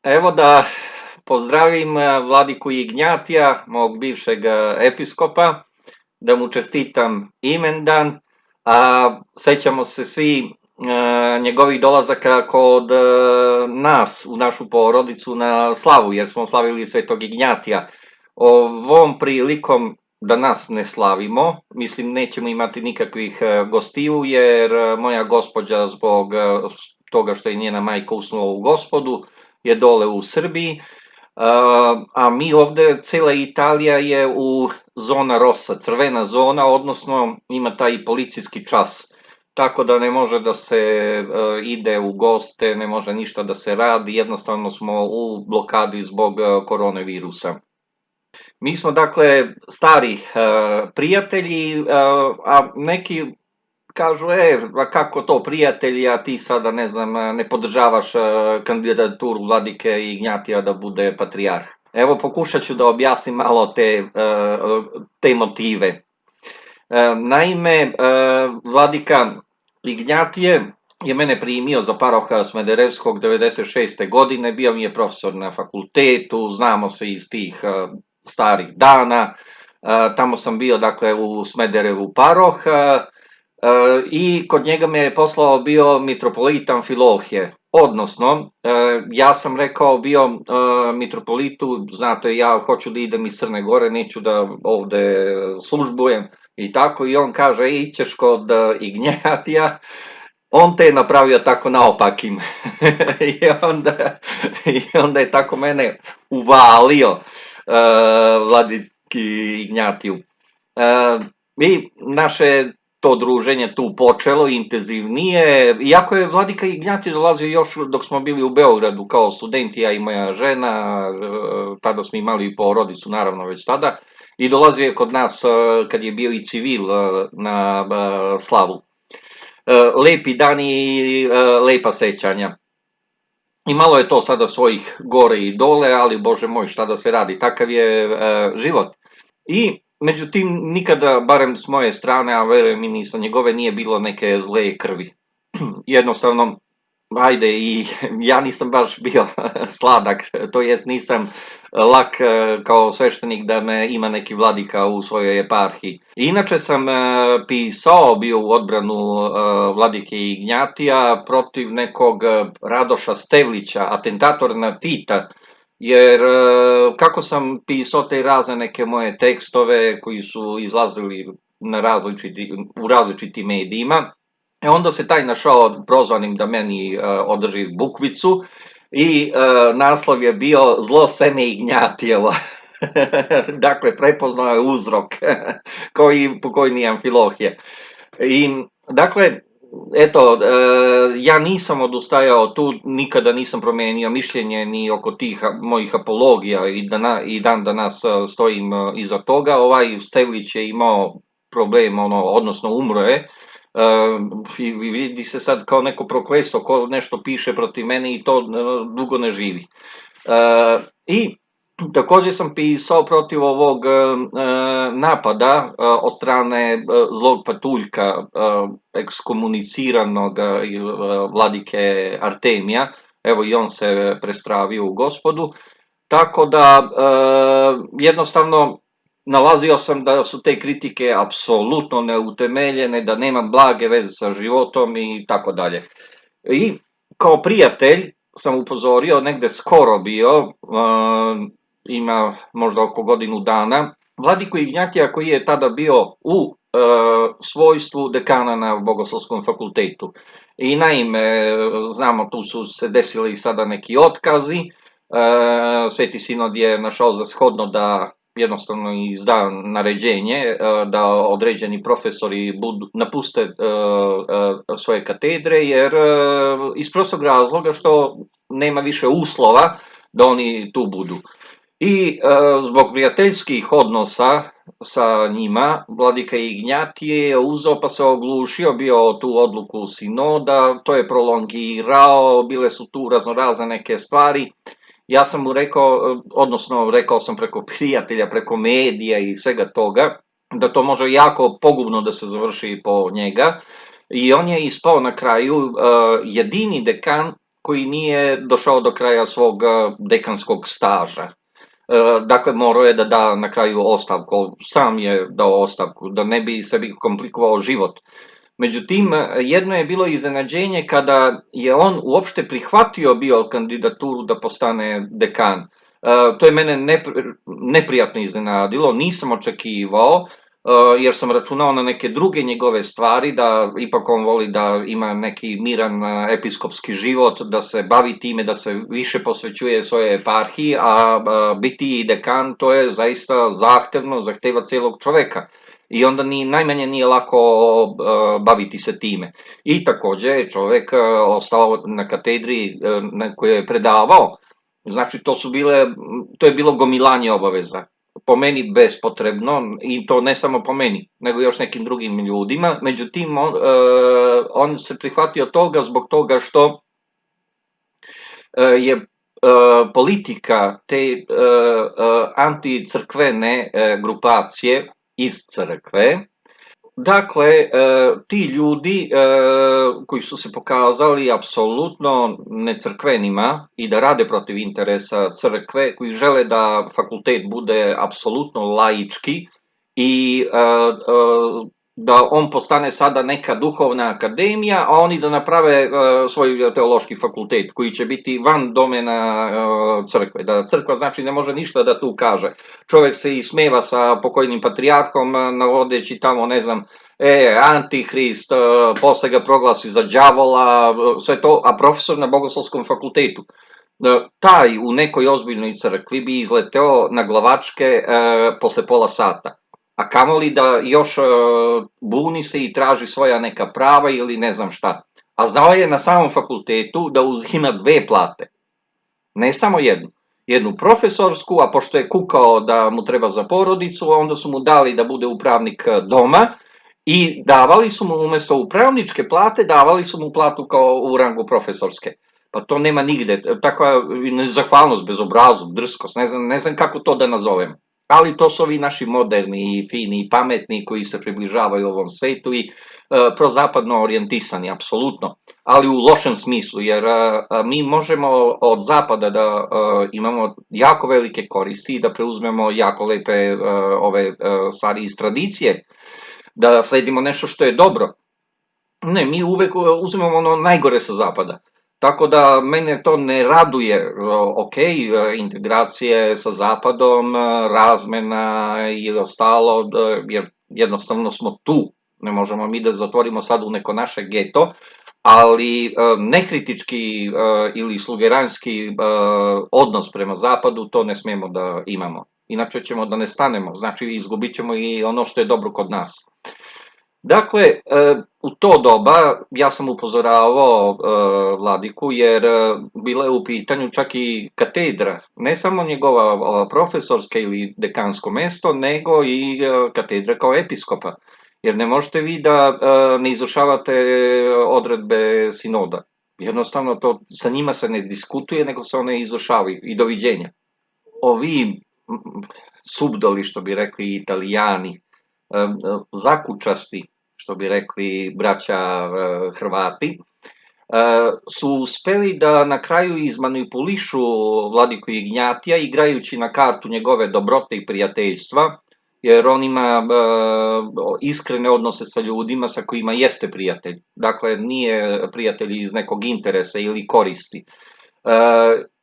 Evo da pozdravim vladiku Ignjatija, mog bivšeg episkopa, da mu čestitam imendan, a sećamo se svi njegovih dolazaka kod nas, u našu porodicu na slavu, jer smo slavili Svetog Ignjatija. Ovom prilikom da nas ne slavimo, mislim nećemo imati nikakvih gostiju, jer moja gospođa zbog toga što je njena majka usnula u Gospodu je dole u Srbiji, a mi ovde, cela Italija je u zona rosa, crvena zona, odnosno ima taj policijski čas, tako da ne može da se ide u goste, ne može ništa da se radi, jednostavno smo u blokadi zbog koronavirusa. Mi smo dakle stari prijatelji, a neki kažu, a kako to prijatelji, a ti sada, ne znam, ne podržavaš kandidaturu vladike Ignjatija da bude patrijarh. Evo, pokušat ću da objasnim malo te motive. Naime, vladika Ignjatije je mene primio za paroha Smederevskog 96. godine, bio mi je profesor na fakultetu, znamo se iz tih starih dana, tamo sam bio dakle u Smederevu paroh, i kod njega me je poslao bio mitropolit Amfilohije, odnosno ja sam rekao bio mitropolitu, znate, ja hoću da idem iz Crne Gore, neću da ovde službujem i tako, i on kaže, ićeš kod Ignjatija, on te je napravio tako naopakim. I onda je tako mene uvalio vladiki Ignjatiju. I naše to druženje tu počelo intenzivnije, iako je vladika Ignjatij dolazio još dok smo bili u Beogradu kao studenti, ja i moja žena, tada smo imali porodicu naravno već tada, i dolazio je kod nas kad je bio i civil na slavu. Lepi dani i lepa sećanja. I malo je to sada svojih gore i dole, ali bože moj, šta da se radi, takav je život. I međutim, nikada, barem s moje strane, a verujem i ni sa njegove, nije bilo neke zle krvi. Jednostavno, ajde, i ja nisam baš bio sladak, to jest nisam lak kao sveštenik da me ima neki vladika u svojoj eparhiji. Inače sam pisao bio u odbranu vladike Ignjatija protiv nekog Radoša Stevlića, atentatora na Tita, jer kako sam pisao te razne neke moje tekstove koji su izlazili u različitim medijima, onda se taj našao prozvanim da meni održi bukvicu i naslov je bio Zlo seme Ignjatijevo. Dakle, prepoznao je uzrok, kao i pokojni Amfilohije. I, dakle, eto, ja nisam odustajao tu, nikada nisam promenio mišljenje ni oko tih mojih apologija i dan danas stojim iza toga. Ovaj Stevlić je imao problem, odnosno umro je, i vidi se sad kao neko prokletstvo, ko nešto piše protiv mene i to dugo ne živi. I takođe sam pisao protiv ovog napada od strane zlog patuljka, ekskomuniciranog vladike Artemija, evo i on se prestravio u Gospodu, tako da jednostavno nalazio sam da su te kritike apsolutno neutemeljene, da nemam blage veze sa životom i tako dalje. I kao prijatelj sam upozorio, negde skoro bio, ima možda oko godinu dana, vladiku Ignjatija koji je tada bio u svojstvu dekana na Bogoslovskom fakultetu. I naime, znamo, tu su se desili sada neki otkazi, Sveti Sinod je našao za shodno da jednostavno izda naređenje da određeni profesori napuste svoje katedre, jer iz prostog razloga što nema više uslova da oni tu budu. I zbog prijateljskih odnosa sa njima, vladika Ignjatije je uzeo pa se oglušio bio tu odluku sinoda, to je prolongirao, bile su tu raznorazne neke stvari. Ja sam mu rekao, odnosno rekao sam preko prijatelja, preko medija i svega toga, da to može jako pogubno da se završi po njega, i on je ispao na kraju jedini dekan koji nije došao do kraja svog dekanskog staža. Dakle, morao je da da na kraju ostavku, sam je dao ostavku, da ne bi sebi komplikovao život. Međutim, jedno je bilo iznenađenje kada je on uopšte prihvatio bio kandidaturu da postane dekan. To je mene neprijatno iznenadilo, nisam očekivao, jer sam računao na neke druge njegove stvari, da ipak on voli da ima neki miran episkopski život, da se bavi time, da se više posvećuje svojoj eparhiji, a biti dekan to je zaista zahtevno, zahteva celog čoveka. I onda ni najmanje nije lako baviti se time. I takođe je čovek ostao na katedri na kojoj je predavao. Znači, to je bilo gomilanje obaveza. Po meni bespotrebno, i to ne samo po meni, nego još nekim drugim ljudima. Međutim, on se prihvatio toga zbog toga što je politika te anticrkvene grupacije iz crkve. Dakle, ti ljudi koji su se pokazali apsolutno necrkvenima i da rade protiv interesa crkve, koji žele da fakultet bude apsolutno laički i da on postane sada neka duhovna akademija, a oni da naprave svoj teološki fakultet koji će biti van domena crkve. Da crkva znači ne može ništa da tu kaže. Čovek se ismeva sa pokojnim patrijarhom navodeći tamo, ne znam, antihrist, posle ga proglasi za đavola, sve to, a profesor na Bogoslovskom fakultetu. Taj u nekoj ozbiljnoj crkvi bi izleteo na glavačke posle pola sata. A kamoli da još buni se i traži svoja neka prava ili ne znam šta. A znao je na samom fakultetu da uzima 2 plate. Ne samo jednu. Jednu profesorsku, a pošto je kukao da mu treba za porodicu, onda su mu dali da bude upravnik doma i davali su mu umesto upravničke plate, davali su mu platu kao u rangu profesorske. Pa to nema nigde. Takva nezahvalnost, bezobrazluk, drskost, ne znam kako to da nazovem. Ali to su ovi naši moderni i fini i pametni koji se približavaju ovom svetu i prozapadno orijentisani, apsolutno. Ali u lošem smislu, jer mi možemo od zapada da imamo jako velike koristi i da preuzmemo jako lepe ove stvari iz tradicije, da sledimo nešto što je dobro. Ne, mi uvek uzmemo ono najgore sa zapada. Tako da mene to ne raduje, ok, integracije sa zapadom, razmena i ostalo, jer jednostavno smo tu, ne možemo mi da zatvorimo sad u neko naše geto, ali nekritički ili slugeranski odnos prema zapadu to ne smemo da imamo. Inače ćemo da ne stanemo, znači izgubit ćemo i ono što je dobro kod nas. Dakle, u to doba ja sam upozoravao vladiku jer bila je u pitanju čak i katedra, ne samo njegova profesorska ili dekansko mesto, nego i katedra kao episkopa. Jer ne možete vi da ne izvršavate odredbe sinoda. Jednostavno to sa njima se ne diskutuje, nego se one izvršavaju i doviđenja. Ovi subdoli, što bi rekli Italijani, zakučasti, što bi rekli braća Hrvati, su uspeli da na kraju izmanipulišu vladiku Ignjatija igrajući na kartu njegove dobrote i prijateljstva, jer on ima iskrene odnose sa ljudima sa kojima jeste prijatelj. Dakle, nije prijatelj iz nekog interesa ili koristi.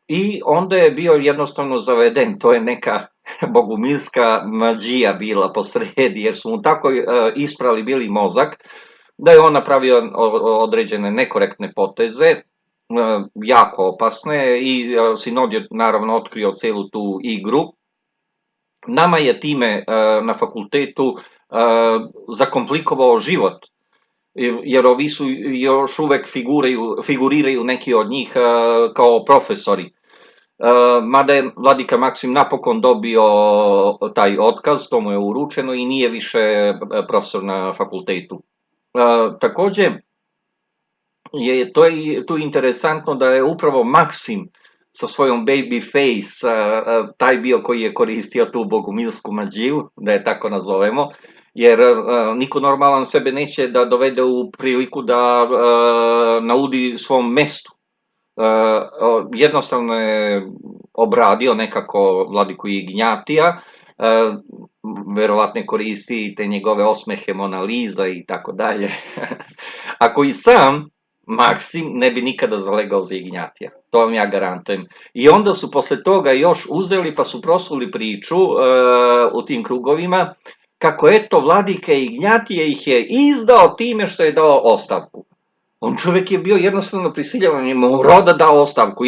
I onda je bio jednostavno zaveden, to je neka bogumilska mađija bila posredi, jer su mu tako isprali bili mozak, da je on napravio određene nekorektne poteze, jako opasne, i sinod je naravno otkrio celu tu igru. Nama je time na fakultetu zakomplikovao život, jer ovi su još uvek figuriraju neki od njih kao profesori. Mada je vladika Maksim napokon dobio taj otkaz, to mu je uručeno i nije više profesor na fakultetu. Takođe, to je tu interesantno da je upravo Maksim sa svojom baby face, taj bio koji je koristio tu bogumilsku mađiju, da je tako nazovemo, jer niko normalan sebe neće da dovede u priliku da naudi svom mestu. jednostavno je obradio nekako vladiku Ignjatija, verovatno koristi te njegove osmehe Mona Lisa i tako dalje, a koji sam Maksim ne bi nikada zalegao za Ignjatija, to vam ja garantujem. I onda su posle toga još uzeli pa su prosuli priču u tim krugovima, kako eto vladika Ignjatije ih je izdao time što je dao ostavku. On čovjek je bio jednostavno prisiljavan, je morao da da ostavku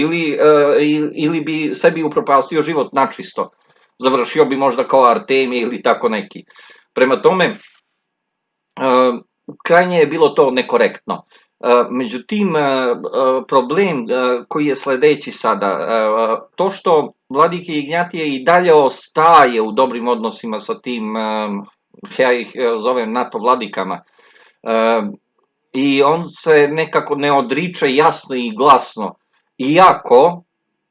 ili bi sebi upropastio život načisto. Završio bi možda kao Artemije ili tako neki. Prema tome, krajnje je bilo to nekorektno. Međutim, problem koji je sledeći sada, to što vladike Ignjatije i dalje ostaje u dobrim odnosima sa tim, ja ih zovem NATO vladikama, i on se nekako ne odriče jasno i glasno,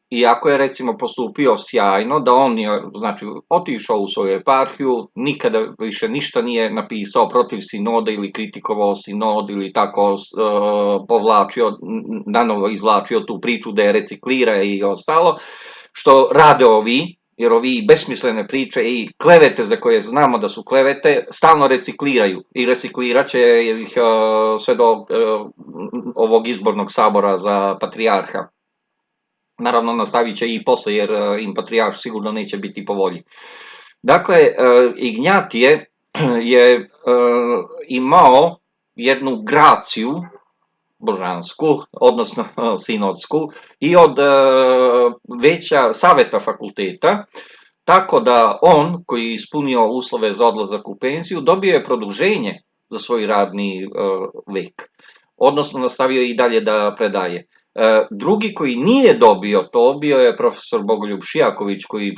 iako je recimo postupio sjajno, da on je, znači, otišao u svoju eparhiju, nikada više ništa nije napisao protiv sinoda ili kritikovao sinod ili tako povlačio, nanovo izvlačio tu priču da je reciklira i ostalo, što rade ovi, jer ovi besmislene priče i klevete za koje znamo da su klevete, stalno recikliraju i reciklirat će ih sve do ovog izbornog sabora za patrijarha. Naravno, nastavit će i posle, jer im patrijarh sigurno neće biti po volji. Dakle, Ignjatije je imao jednu graciju božansku, odnosno sinodsku, i od veća saveta fakulteta, tako da on, koji je ispunio uslove za odlazak u penziju, dobio je produženje za svoj radni vek, odnosno nastavio i dalje da predaje. Drugi koji nije dobio to, bio je profesor Bogoljub Šijaković, koji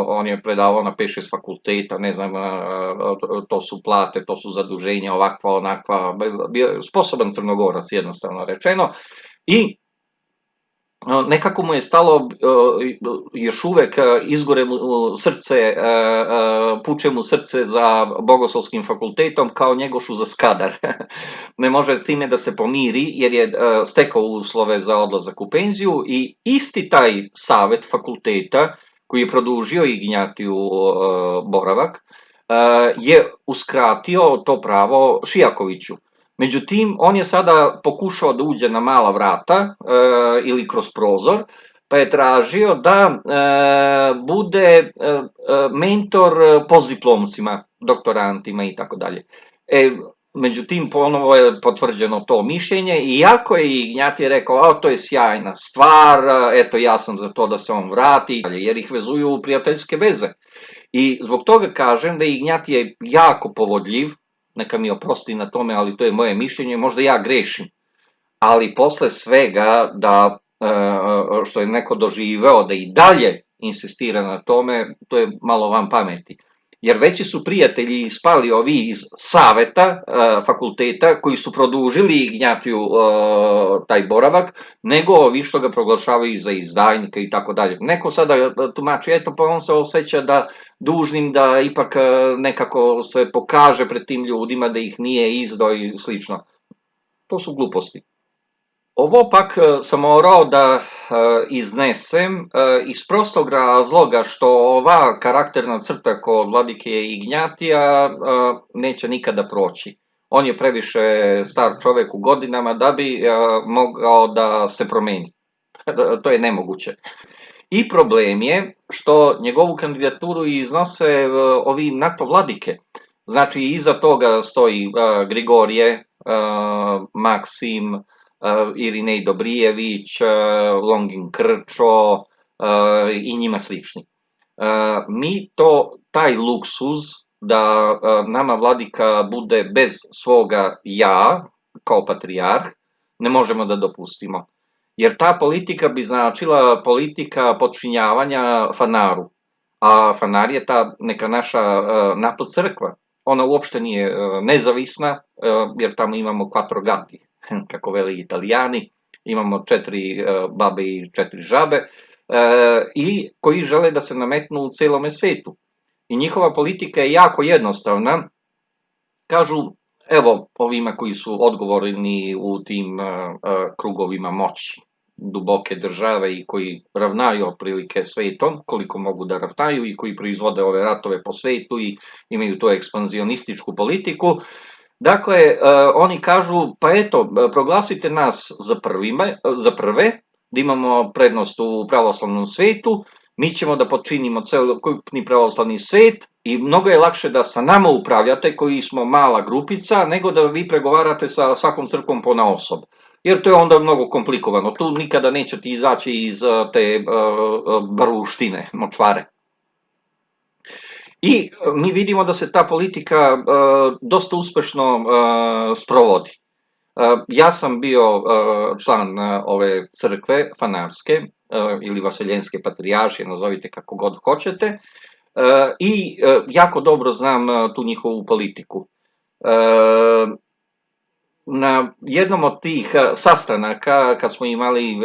on je predavao na 5-6 fakulteta, ne znam, to su plate, to su zaduženja, ovakva, onakva, bio je sposoban Crnogorac, jednostavno rečeno, i nekako mu je stalo, još uvek izgore mu srce, puče mu srce za Bogoslovskim fakultetom kao Njegošu za Skadar. Ne može s time da se pomiri jer je stekao uslove za odlazak u penziju i isti taj savet fakulteta koji je produžio Ignjatiju boravak je uskratio to pravo Šijakoviću. Međutim, on je sada pokušao da uđe na mala vrata ili kroz prozor, pa je tražio da bude mentor postdiplomcima, doktorantima i tako dalje. Međutim, ponovo je potvrđeno to mišljenje, iako je Ignjatije rekao, to je sjajna stvar, eto ja sam za to da se on vrati, jer ih vezuju u prijateljske veze. I zbog toga kažem da je Ignjatije jako povodljiv, neka mi oprosti na tome, ali to je moje mišljenje, možda ja grešim. Ali posle svega što je neko doživeo da i dalje insistira na tome, to je malo van pameti. Jer veći su prijatelji ispali ovi iz saveta fakulteta koji su produžili Ignjatiju taj boravak, nego ovi što ga proglašavaju za izdajnika i tako dalje. Neko sada tumači, eto pa on se osjeća da dužnim da ipak nekako se pokaže pred tim ljudima da ih nije izdao i slično. To su gluposti. Ovo pak sam morao da iznesem iz prostog razloga što ova karakterna crta kod vladike Ignjatija neće nikada proći. On je previše star čovek u godinama da bi mogao da se promeni. To je nemoguće. I problem je što njegovu kandidaturu iznose ovi NATO vladike. Znači, iza toga stoji Grigorije, Maksim, Irinej Dobrijević, Longin Krčo i njima slični. Mi taj luksuz da nama vladika bude bez svoga ja, kao patrijarh, ne možemo da dopustimo. Jer ta politika bi značila politika podčinjavanja Fanaru. A Fanar je ta neka naša NATO crkva. Ona uopšte nije nezavisna, jer tamo imamo quattro gatti, kako veli Italijani, imamo 4 babe i 4 žabe, i koji žele da se nametnu u celome svetu. I njihova politika je jako jednostavna. Kažu, evo ovima koji su odgovorni u tim krugovima moći, duboke države i koji ravnaju otprilike svetom, koliko mogu da ravnaju i koji proizvode ove ratove po svetu i imaju tu ekspanzionističku politiku. Dakle, oni kažu, pa eto, proglasite nas za prve, da imamo prednost u pravoslavnom svetu, mi ćemo da potčinimo celokupni pravoslavni svet i mnogo je lakše da sa nama upravljate, koji smo mala grupica, nego da vi pregovarate sa svakom crkvom ponaosob. Jer to je onda mnogo komplikovano. Tu nikada nećete izaći iz te baruštine, močvare. I mi vidimo da se ta politika dosta uspešno sprovodi. Ja sam bio član ove crkve fanarske ili vaseljenske patrijaršije, nazovite kako god hoćete, i jako dobro znam tu njihovu politiku. Na jednom od tih sastanaka, kad smo imali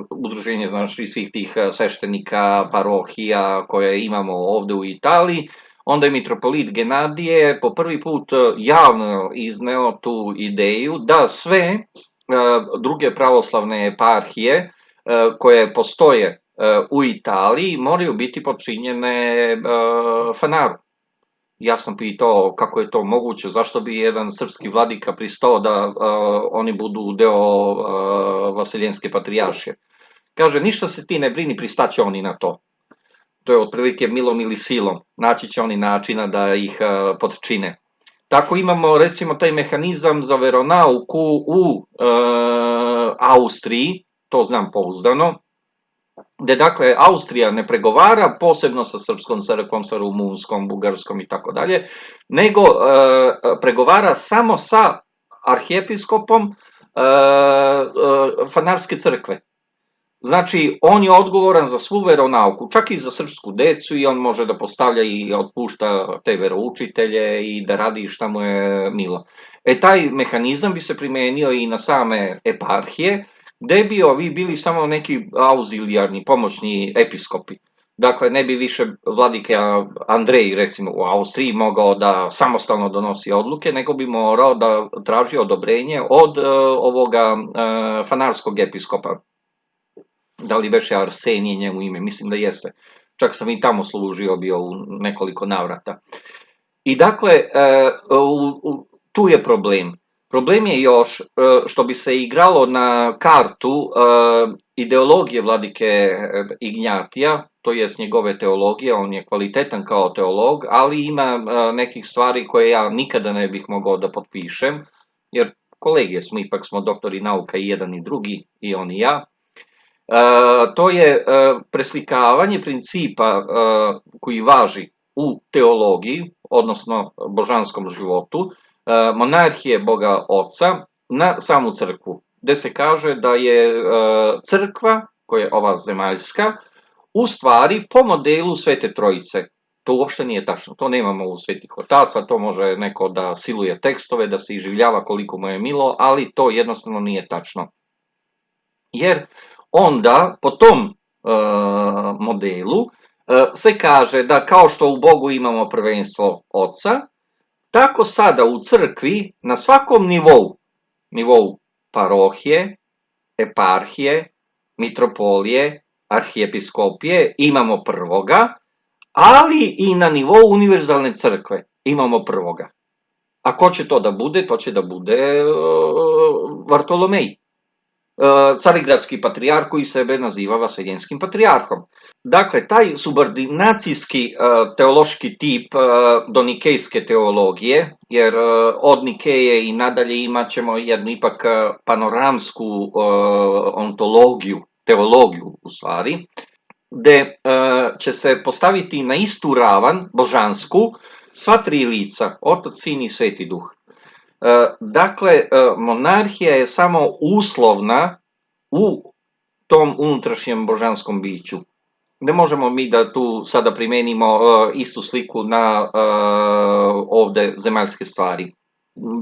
udruženje, znači, svih tih sveštenika, parohija koje imamo ovde u Italiji, onda je mitropolit Genadije po prvi put javno izneo tu ideju da sve druge pravoslavne eparhije koje postoje u Italiji moraju biti podčinjene fanaru. Ja sam pitao kako je to moguće, zašto bi jedan srpski vladika pristao da oni budu deo vaseljenske patrijaršije. Kaže, ništa se ti ne brini, pristaće oni na to. To je otprilike milom ili silom. Naći će oni načina da ih potčine. Tako imamo recimo taj mehanizam za veronauku u Austriji, to znam pouzdano, gde dakle Austrija ne pregovara posebno sa Srpskom crkvom, sa Rumunskom, Bugarskom i tako dalje, nego pregovara samo sa arhijepiskopom fanarske crkve. Znači, on je odgovoran za svu veronauku, čak i za srpsku decu, i on može da postavlja i otpušta te veroučitelje i da radi šta mu je milo. Taj mehanizam bi se primenio i na same eparhije, gde bi ovi bili samo neki auzilijarni, pomoćni episkopi. Dakle, ne bi više vladika Andrej, recimo u Austriji, mogao da samostalno donosi odluke, nego bi morao da traži odobrenje od ovoga fanarskog episkopa. Da li beše Arsenije njemu ime, mislim da jeste. Čak sam i tamo služio bio u nekoliko navrata. I dakle, tu je problem. Problem je još što bi se igralo na kartu ideologije vladike Ignjatija, to jest njegove teologije, on je kvalitetan kao teolog, ali ima nekih stvari koje ja nikada ne bih mogao da potpišem, jer kolege smo, ipak smo doktori nauka i jedan i drugi, i on i ja. To je preslikavanje principa koji važi u teologiji, odnosno božanskom životu, monarhije Boga Oca na samu crkvu, gde se kaže da je crkva, koja je ova zemaljska, u stvari po modelu Svete Trojice. To uopšte nije tačno, to nemamo u Svetih Otaca, to može neko da siluje tekstove, da se iživljava koliko mu je milo, ali to jednostavno nije tačno. Jer onda po tom modelu se kaže da kao što u Bogu imamo prvenstvo Oca, tako sada u crkvi na svakom nivou parohije, eparhije, mitropolije, arhijepiskopije imamo prvoga, ali i na nivou univerzalne crkve imamo prvoga. A ko će to da bude? To će da bude Vartolomej, carigradski patrijarh koji sebe naziva vaseljenskim patrijarhom. Dakle, taj subordinacijski teološki tip donikejske teologije, jer od Nikeje i nadalje imat ćemo jednu ipak panoramsku ontologiju, teologiju u stvari, gde će se postaviti na istu ravan, božansku, sva tri lica, Otac, Sin i Sveti Duh. Dakle, monarhija je samo uslovna u tom unutrašnjem božanskom biću. Ne možemo mi da tu sada primenimo istu sliku na ovde zemaljske stvari.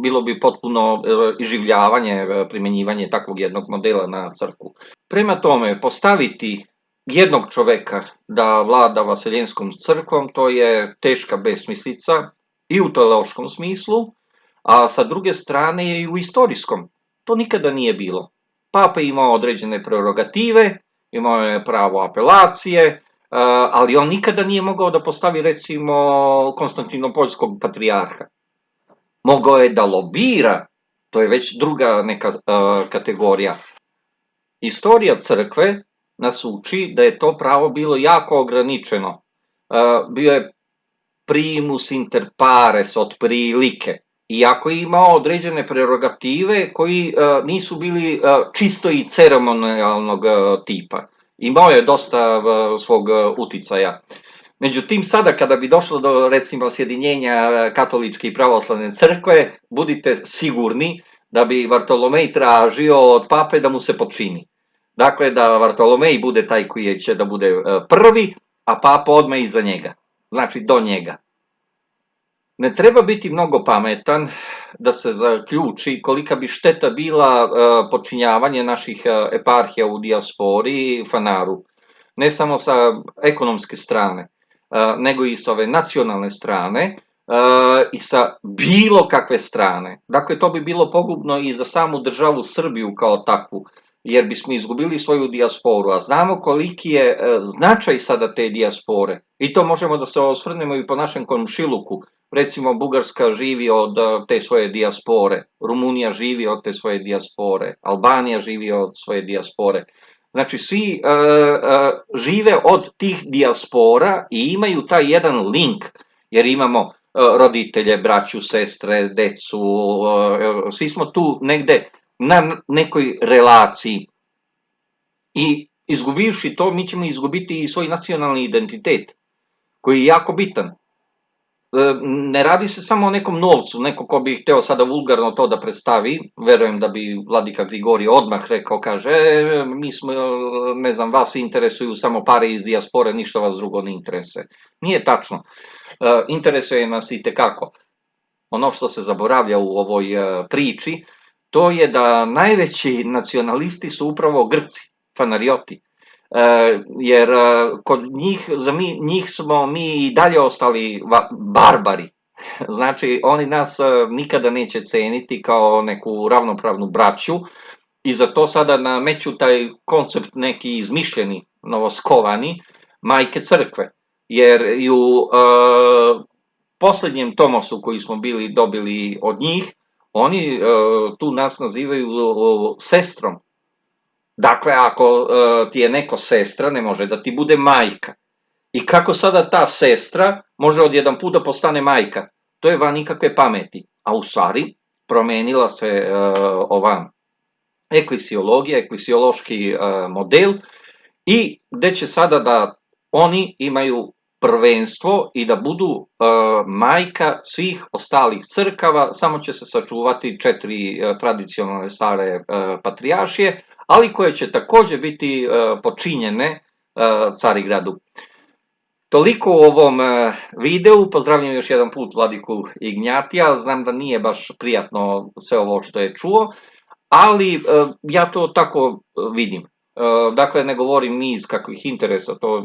Bilo bi potpuno iživljavanje, primenjivanje takvog jednog modela na crkvu. Prema tome, postaviti jednog čoveka da vlada vaseljenskom crkvom, to je teška besmislica i u teološkom smislu, a sa druge strane je i u istorijskom. To nikada nije bilo. Papa je imao određene prerogative, imao je pravo apelacije, ali on nikada nije mogao da postavi, recimo, konstantinopoljskog patrijarha. Mogao je da lobira, to je već druga neka kategorija. Istorija crkve nas uči da je to pravo bilo jako ograničeno. Bio je primus inter pares otprilike, iako je imao određene prerogative koji nisu bili čisto i ceremonijalnog tipa. Imao je dosta svog uticaja. Međutim, sada kada bi došlo do, recimo, sjedinjenja katoličke i pravoslavne crkve, budite sigurni da bi Vartolomej tražio od pape da mu se počini. Dakle, da Vartolomej bude taj koji će da bude prvi, a papa odmah iza njega. Znači, do njega. Ne treba biti mnogo pametan da se zaključi kolika bi šteta bila počinjavanje naših eparhija u dijaspori i fanaru. Ne samo sa ekonomske strane, nego i sa ove nacionalne strane i sa bilo kakve strane. Dakle, to bi bilo pogubno i za samu državu Srbiju kao takvu, jer bismo izgubili svoju dijasporu, a znamo koliki je značaj sada te dijaspore. I to možemo da se osvrnemo i po našem komšiluku. Recimo, Bugarska živi od te svoje dijaspore, Rumunija živi od te svoje dijaspore, Albanija živi od svoje dijaspore. Znači, svi žive od tih dijaspora i imaju taj jedan link, jer imamo roditelje, braću, sestre, decu, svi smo tu negde na nekoj relaciji. I izgubivši to, mi ćemo izgubiti i svoj nacionalni identitet, koji je jako bitan. Ne radi se samo o nekom novcu, neko ko bi hteo sada vulgarno to da predstavi, verujem da bi vladika Grigorije odmah rekao, kaže, mi smo, ne znam, vas interesuju samo pare iz dijaspore, ništa vas drugo ne interesuje. Nije tačno. Interesuje nas i tekako. Ono što se zaboravlja u ovoj priči, to je da najveći nacionalisti su upravo Grci, fanarioti. Jer kod njih, za njih smo mi i dalje ostali barbari. Znači, oni nas nikada neće ceniti kao neku ravnopravnu braću i za to sada nameću taj koncept neki izmišljeni, novoskovani, majke crkve. Jer i u poslednjem tomosu koji smo dobili od njih, oni tu nas nazivaju sestrom. Dakle, ako ti je neko sestra, ne može da ti bude majka. I kako sada ta sestra može odjedan put da postane majka? To je van nikakve pameti. A u stvari, promenila se ova ekvisiologija, ekvisiološki model i gde će sada da oni imaju prvenstvo i da budu majka svih ostalih crkava, samo će se sačuvati 4 tradicionalne stare patrijaršije, ali koje će takođe biti počinjene Carigradu. Toliko u ovom videu, pozdravljam još jedan put vladiku Ignjatija, znam da nije baš prijatno sve ovo što je čuo, ali ja to tako vidim. Dakle, ne govorim ni iz kakvih interesa, to je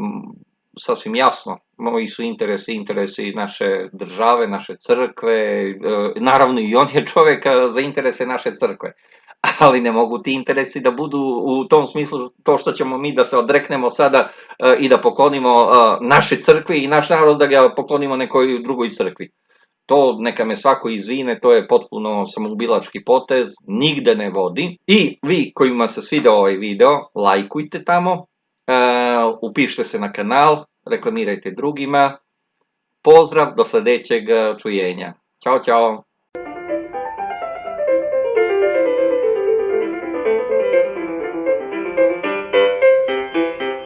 sasvim jasno. Moji su interesi naše države, naše crkve, naravno i on je čovek za interese naše crkve. Ali ne mogu ti interesi da budu u tom smislu to što ćemo mi da se odreknemo sada i da poklonimo naše crkvi i naš narod da ga poklonimo nekoj drugoj crkvi. To neka me svako izvine, to je potpuno samoubilački potez, nigde ne vodi. I vi kojima se svidao ovaj video, lajkujte tamo, upišite se na kanal, reklamirajte drugima. Pozdrav, do sledećeg čujenja. Ćao, ćao.